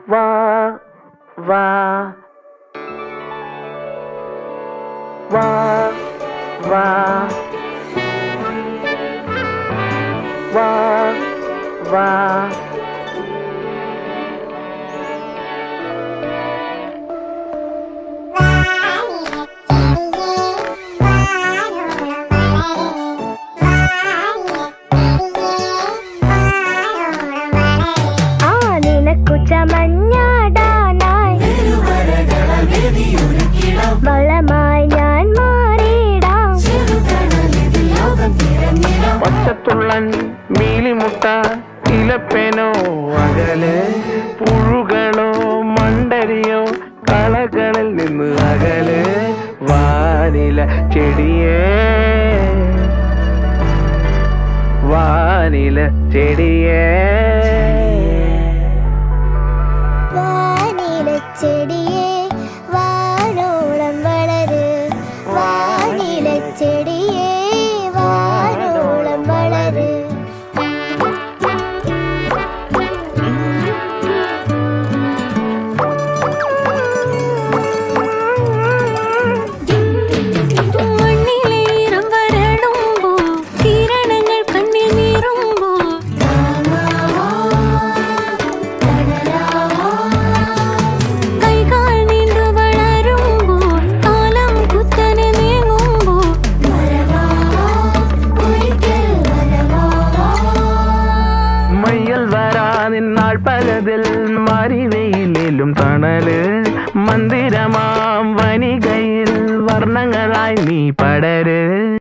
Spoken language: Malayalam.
വാ വാ വാ വാ വാ വാ വളമായി ഞാൻ മാറിയിടാം പച്ചത്തുള്ളൻ മീലിമുട്ട ഇലപ്പേനോ അകലെ പുഴുകളോ മണ്ടരിയോ കളകളിൽ നിന്ന് അകലെ വാനില ചെടിയേ വാനില ചെടിയേ വാനില ചെടിയേ വാനോളം വളര് വാനില ചെടിയേ വാനോളം വളര് മണ്ണിലെ ഈരം വരളുമ്പോ കിരണങ്ങൾ കണ്ണിൽ നീറുമ്പോ കൈകാൽ നീണ്ടു വളരുമ്പോ കാലം കുത്തനെ നീങ്ങുമ്പോ മയ്യൽ വരാ നിന്നാൾ പലതിൽ മരിവെയിലും തണല് മന്ദിരമാം വനികയിൽ വർണ്ണങ്ങളായി നീ പടര്